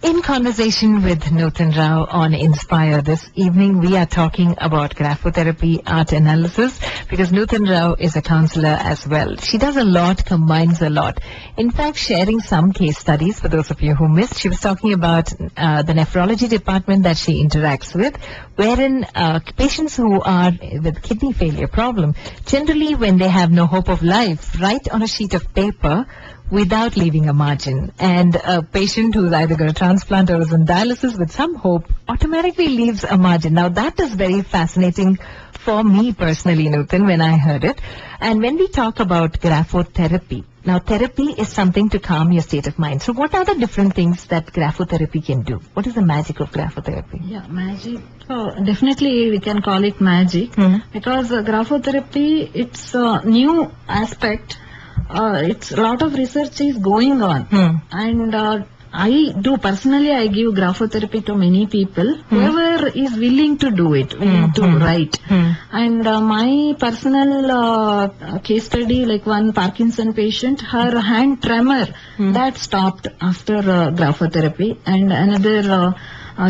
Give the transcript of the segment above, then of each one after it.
In conversation with Nutan Rao on Inspire this evening, we are talking about graphotherapy art analysis because Nutan Rao is a counselor as well. She does a lot, combines a lot. In fact, sharing some case studies for those of you who missed, she was talking about the nephrology department that she interacts with, wherein patients who are with kidney failure problem, generally when they have no hope of life, write on a sheet of paper without leaving a margin. And a patient who's either got a transplant or is on dialysis with some hope automatically leaves a margin. Now that is very fascinating for me personally, Nutan, when I heard it. And when we talk about graphotherapy, now therapy is something to calm your state of mind. So what are the different things that graphotherapy can do? What is the magic of graphotherapy? Yeah, magic. Oh, definitely we can call it magic because graphotherapy, it's a new aspect. It's a lot of research is going on, and I give graphotherapy to many people, whoever is willing to do it, willing to write. And my personal case study, like one Parkinson patient, her hand tremor that stopped after graphotherapy, and another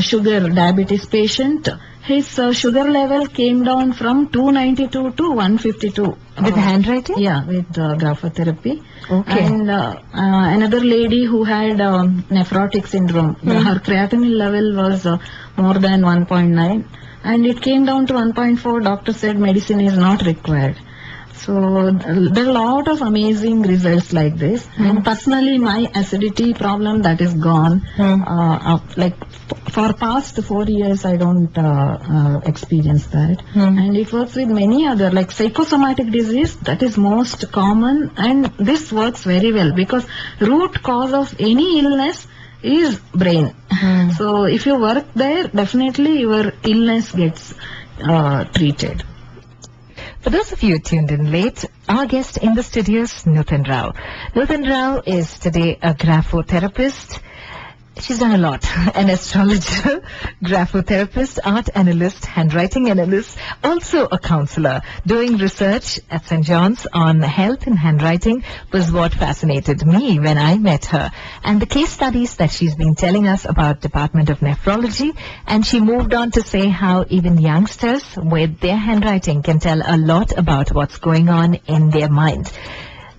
sugar diabetes patient, his sugar level came down from 292 to 152. With handwriting? Yeah, with graphotherapy. Okay. And another lady who had nephrotic syndrome, her creatinine level was more than 1.9 and it came down to 1.4. Doctor said medicine is not required. So there are a lot of amazing results like this. And personally, my acidity problem that is gone. Like for past 4 years, I don't experience that. And it works with many other, like psychosomatic disease, that is most common. And this works very well because root cause of any illness is brain. So if you work there, definitely your illness gets treated. For those of you tuned in late, our guest in the studio is Nutan Rao. Nutan Rao is today a graphotherapist. She's done a lot. An astrologer, graphotherapist, art analyst, handwriting analyst, also a counselor. Doing research at St. John's on health and handwriting was what fascinated me when I met her. And the case studies that she's been telling us about Department of Nephrology, and she moved on to say how even youngsters with their handwriting can tell a lot about what's going on in their mind.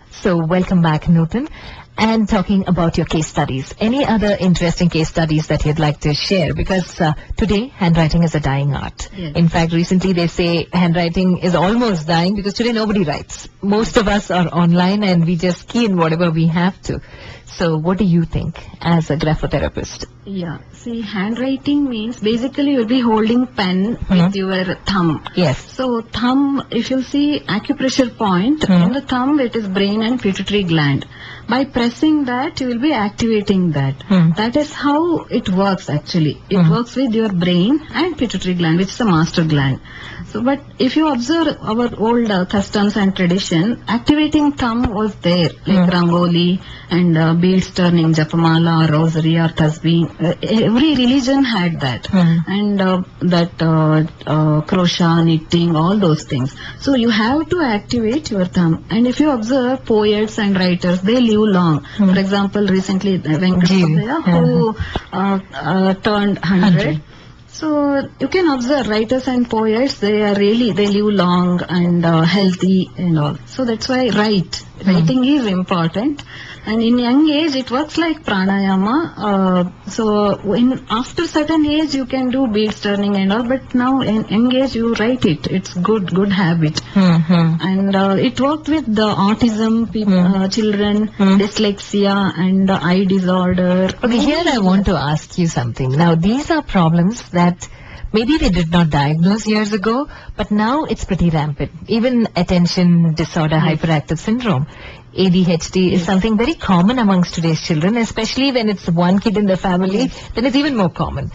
So welcome back, Nutan. And talking about your case studies, any other interesting case studies that you'd like to share? Because today, handwriting is a dying art. Yes. In fact, recently they say handwriting is almost dying because today nobody writes. Most of us are online and we just key in whatever we have to. So what do you think as a graphotherapist? Yeah, see, handwriting means basically you'll be holding pen with your thumb. Yes. So thumb, if you see acupressure point, in the thumb it is brain and pituitary gland. By pressing that, you will be activating that. That is how it works actually. It works with your brain and pituitary gland, which is the master gland. So, but if you observe our old customs and tradition, activating thumb was there, like Rangoli and beads turning, Japamala or Rosary or Tasbih. Every religion had that. And crochet, knitting, all those things. So you have to activate your thumb. And if you observe poets and writers, they live long. For example, recently Venkata who turned 100. So you can observe writers and poets, they live long and healthy and all. So that's why writing is important. And in young age, it works like pranayama. So after certain age, you can do beads turning and all. But now in young age, you write it. It's good habit. And it worked with the autism people, children, dyslexia and eye disorder. Okay, here I want to ask you something. Now, these are problems that maybe they did not diagnose years ago, but now it's pretty rampant. Even attention disorder, hyperactive syndrome, ADHD is something very common amongst today's children, especially when it's one kid in the family, then it's even more common.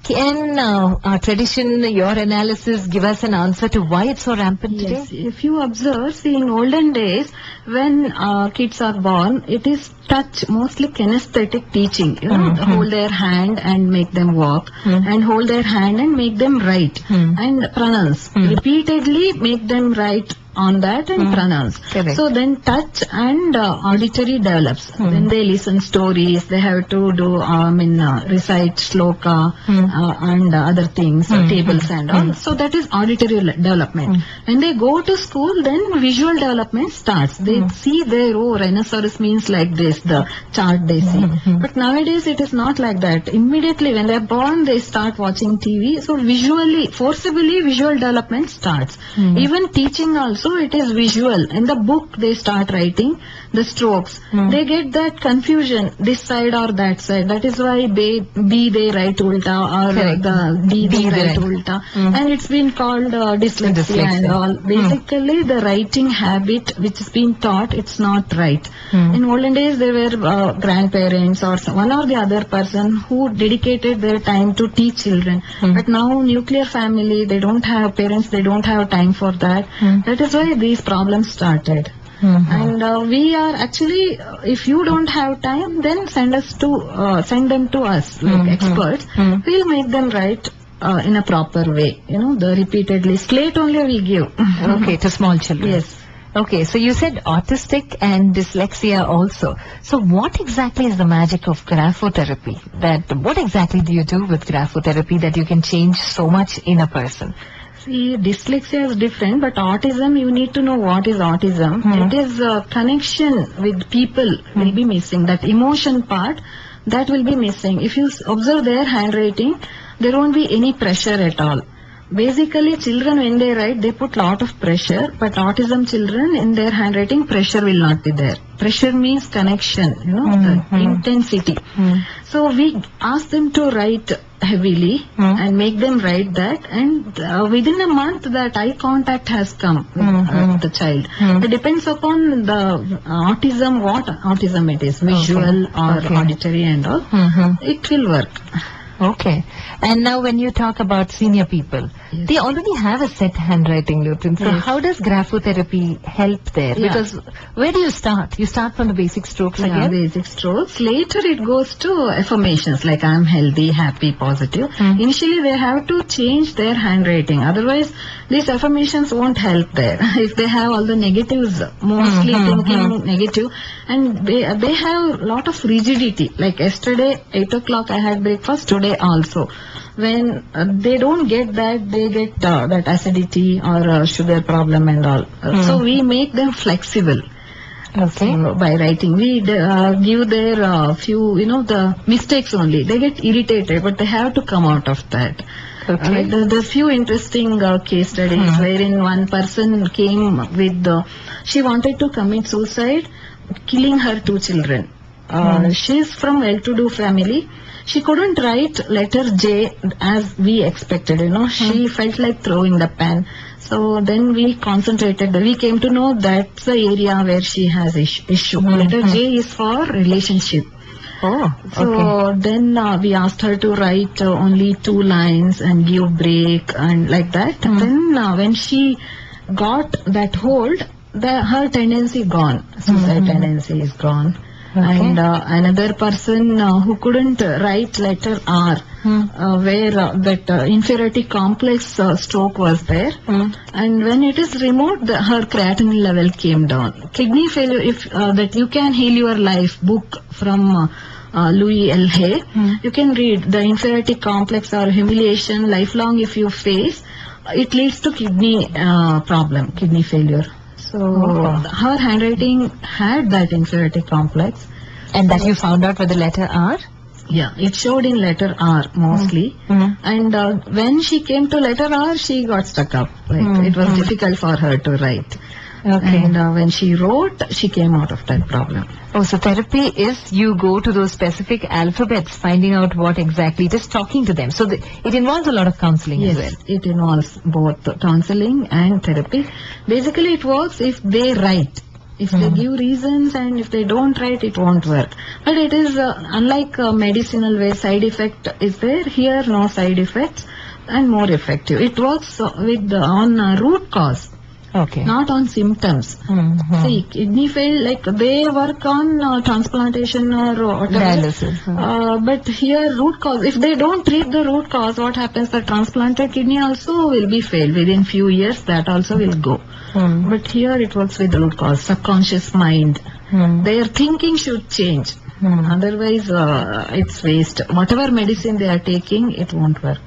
Can our tradition, your analysis, give us an answer to why it's so rampant today? Yes, if you observe, see, in olden days, when kids are born, it is touch, mostly kinesthetic teaching. You know, hold their hand and make them walk, and hold their hand and make them write, and pronounce. Repeatedly make them write on that and pronounce. Correct. So then touch and auditory develops. Then they listen stories. They have to do recite shloka and other things, tables and all. So that is auditory development. When they go to school, then visual development starts. They see their, oh, rhinoceros means like this, the chart they see. But nowadays it is not like that. Immediately when they are born, they start watching TV. So visually, forcibly visual development starts. Even teaching also, it is visual. In the book they start writing the strokes. They get that confusion, this side or that side. That is why B they write ulta or Correct. the D they write ulta. And it's been called dyslexia and all. Basically the writing habit which is being taught, it's not right. In olden days there were grandparents or one or the other person who dedicated their time to teach children. But now nuclear family, they don't have parents, they don't have time for that. That is why these problems started. And we are actually, if you don't have time, then send them to us, like experts. We'll make them write in a proper way. The repeatedly slate only we give. Okay, to small children. Yes. Okay, so you said autistic and dyslexia also. So what exactly is the magic of graphotherapy? What exactly do you do with graphotherapy that you can change so much in a person? See, dyslexia is different, but autism, you need to know what is autism. It is a connection with people will be missing. That emotion part, that will be missing. If you observe their handwriting, there won't be any pressure at all. Basically, children when they write, they put lot of pressure, but autism children in their handwriting, pressure will not be there. Pressure means connection, the intensity. So we ask them to write heavily and make them write that, and within a month that eye contact has come with the child. It depends upon the autism, what autism it is, visual or auditory and all. It will work. Okay. And now when you talk about senior people, they already have a set handwriting, Nutan. So how does graphotherapy help there? Because where do you start? You start from the basic strokes again? Basic strokes. Later it goes to affirmations like I'm healthy, happy, positive. Initially they have to change their handwriting. Otherwise these affirmations won't help there. If they have all the negatives, mostly thinking negative, and they have a lot of rigidity. Like yesterday, 8 o'clock I had breakfast, today also. When they don't get that, they get that acidity or sugar problem and all. So we make them flexible. Okay. So by writing, we give their few, the mistakes only. They get irritated, but they have to come out of that. Okay. There's few interesting case studies wherein one person came with, she wanted to commit suicide, killing her 2 children. She's from well-to-do family. She couldn't write letter J as we expected, She felt like throwing the pen. So then we concentrated. We came to know that's the area where she has issue. Letter J is for relationship. Oh, So then we asked her to write only 2 lines and give break and like that. Then when she got that hold, her tendency gone. Suicide tendency is gone. And another person who couldn't write letter R, where that inferiority complex stroke was there. And when it is removed, her creatinine level came down. Kidney failure, if that you can heal your life book from Louis L. Hay, you can read the inferiority complex or humiliation lifelong if you face, it leads to kidney problem, kidney failure. So her handwriting had that inferiority complex. And that you found out with the letter R? Yeah, it showed in letter R mostly. And when she came to letter R, she got stuck up. It was difficult for her to write. Okay. And when she wrote, she came out of that problem. Oh, so therapy is you go to those specific alphabets, finding out what exactly, just talking to them. So it involves a lot of counseling as well. Yes, it involves both counseling and therapy. Basically, it works if they write. If they give reasons and if they don't write, it won't work. But it is unlike medicinal way, side effect is there. Here, no side effects and more effective. It works with on root cause. Okay. Not on symptoms. See, kidney fail, like they work on transplantation or whatever. Dialysis. But here, root cause, if they don't treat the root cause, what happens? The transplanted kidney also will be failed. Within few years, that also will go. But here it works with root cause, subconscious mind. Their thinking should change. Otherwise, it's waste. Whatever medicine they are taking, it won't work.